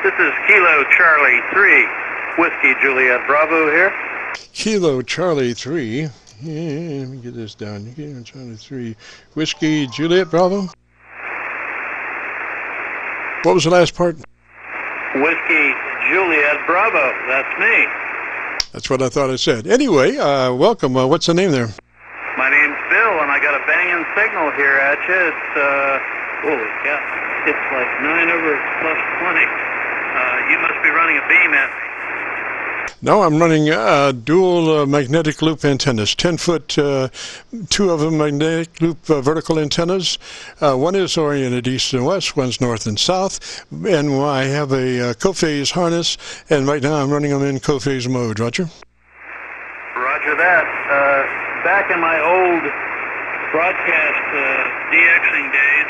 This is Kilo Charlie 3, Whiskey Juliet Bravo here. Kilo Charlie 3. Yeah, let me get this down. Kilo Charlie 3, Whiskey Juliet Bravo. What was the last part? Whiskey Juliet Bravo. That's me. That's what I thought I said. Anyway, welcome. What's the name there? My name's Bill, and I got a banging signal here at you. It's, holy cow, it's like 9 over plus 20. You must be running a beam at me. No, I'm running dual magnetic loop antennas, 10-foot, two of them magnetic loop vertical antennas. One is oriented east and west, one's north and south, and I have a co-phase harness, and right now I'm running them in co-phase mode. Roger? Roger that. Back in my old broadcast DXing days,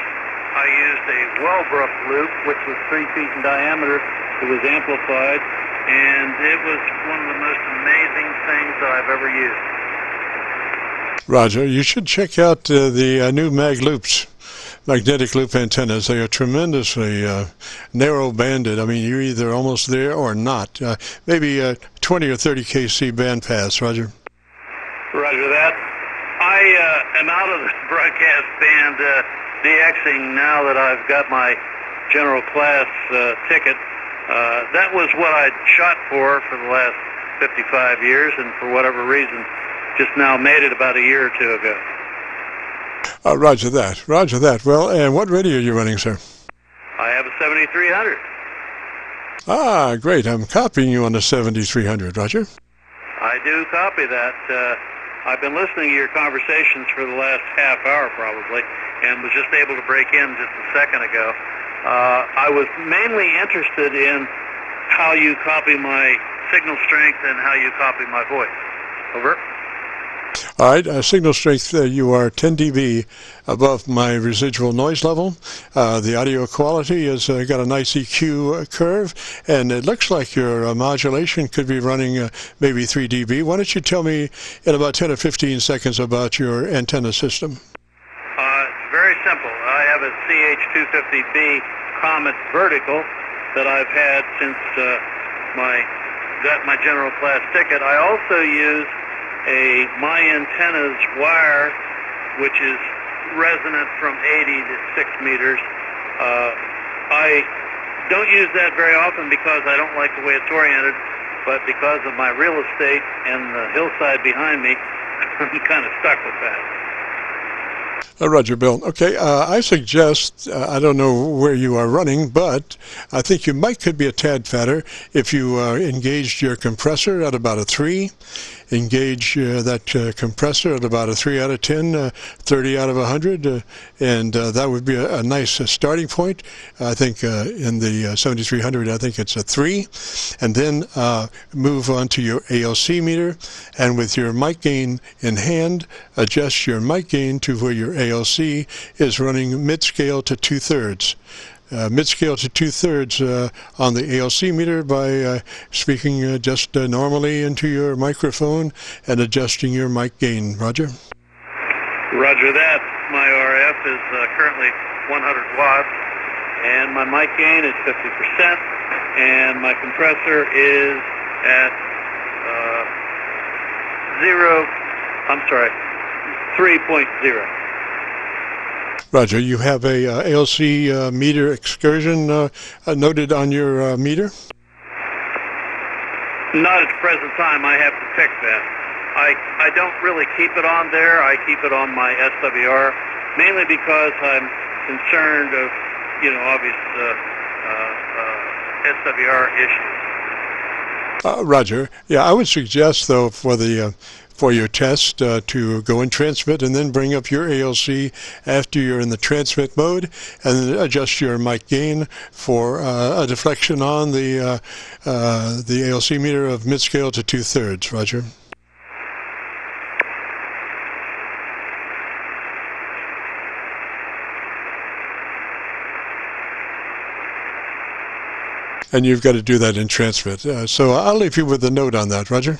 I used a Wellbrook loop, which was 3 feet in diameter. It was amplified, and it was one of the most amazing things that I've ever used. Roger, you should check out the new mag loops, magnetic loop antennas. They are tremendously narrow banded. I mean, you're either almost there or not. Maybe 20 or 30 kc band pass. Roger. Roger that. I am out of the broadcast band DXing now that I've got my general class ticket. That was what I'd shot for the last 55 years, and for whatever reason, just now made it about a year or two ago. Roger that. Roger that. Well, and what radio are you running, sir? I have a 7300. Ah, great. I'm copying you on the 7300. Roger. I do copy that. I've been listening to your conversations for the last half hour probably, and was just able to break in just a second ago. I was mainly interested in how you copy my signal strength and how you copy my voice. Over. All right, signal strength, you are 10 dB above my residual noise level. The audio quality has got a nice EQ curve, and it looks like your modulation could be running maybe 3 dB. Why don't you tell me in about 10 or 15 seconds about your antenna system? It's very simple. I have a CH250B Comet Vertical that I've had since got my general class ticket. I also use a My Antennas wire, which is resonant from 80 to 6 meters. I don't use that very often because I don't like the way it's oriented, but because of my real estate and the hillside behind me, I'm kind of stuck with that. Roger, Bill. Okay, I suggest, I don't know where you are running, but I think you could be a tad fatter if you engaged your compressor at about a 3. Engage that compressor at about a 3 out of 10, 30 out of 100, and that would be a nice starting point. I think in the 7300, I think it's a 3. And then move on to your ALC meter, and with your mic gain in hand, adjust your mic gain to where your ALC is running mid-scale to 2/3. Mid-scale to 2/3 on the ALC meter by speaking just normally into your microphone and adjusting your mic gain. Roger? Roger that. My RF is currently 100 watts, and my mic gain is 50%, and my compressor is at 3.0. Roger, you have a ALC meter excursion noted on your meter? Not at the present time. I have to pick that. I don't really keep it on there. I keep it on my SWR, mainly because I'm concerned of, obvious SWR issues. Roger. Yeah, I would suggest, though, for your test to go and transmit and then bring up your ALC after you're in the transmit mode, and then adjust your mic gain for a deflection on the ALC meter of mid-scale to 2/3. Roger. And you've got to do that in transmit. So I'll leave you with a note on that. Roger?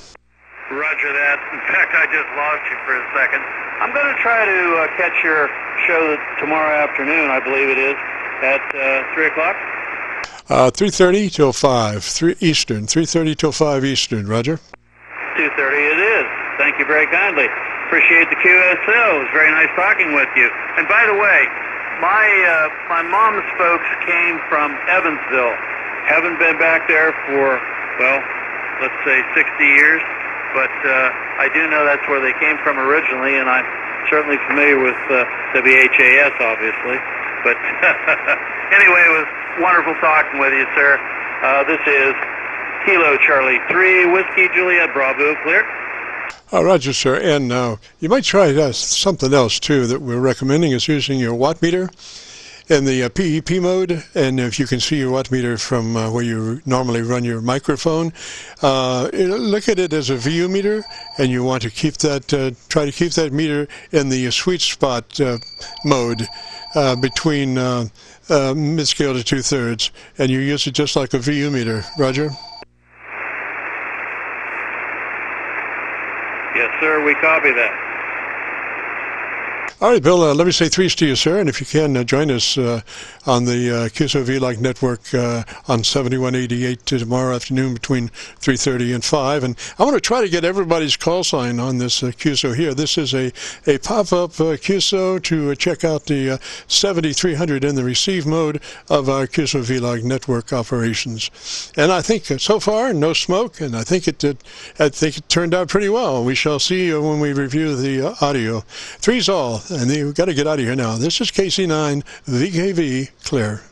Roger that. In fact, I just lost you for a second. I'm going to try to catch your show tomorrow afternoon, I believe it is, at 3 o'clock. 3:30 till 5 Eastern. 3:30 till 5 Eastern. Roger. 2:30 it is. Thank you very kindly. Appreciate the QSO. It was very nice talking with you. And by the way, my mom's folks came from Evansville. Haven't been back there for, well, let's say 60 years, but I do know that's where they came from originally, and I'm certainly familiar with WHAS, obviously. But anyway, it was wonderful talking with you, sir. This is Kilo Charlie 3, Whiskey Juliet Bravo, clear. Roger, sir. And you might try something else, too, that we're recommending is using your watt meter in the PEP mode. And if you can see your watt meter from where you normally run your microphone, look at it as a VU meter, and you want to keep that, try to keep that meter in the sweet spot mode between mid-scale to 2/3, and you use it just like a VU meter. Roger? Yes, sir, we copy that. All right, Bill, let me say threes to you, sir, and if you can, join us on the Qso-Vlog network on 7188 tomorrow afternoon between 3:30 and 5. And I want to try to get everybody's call sign on this Qso here. This is a pop-up Qso to check out the 7300 in the receive mode of our Qso-Vlog network operations. And I think so far, no smoke, and I think it turned out pretty well. We shall see when we review the audio. Threes all. And we've got to get out of here now. This is KC9VKV, clear.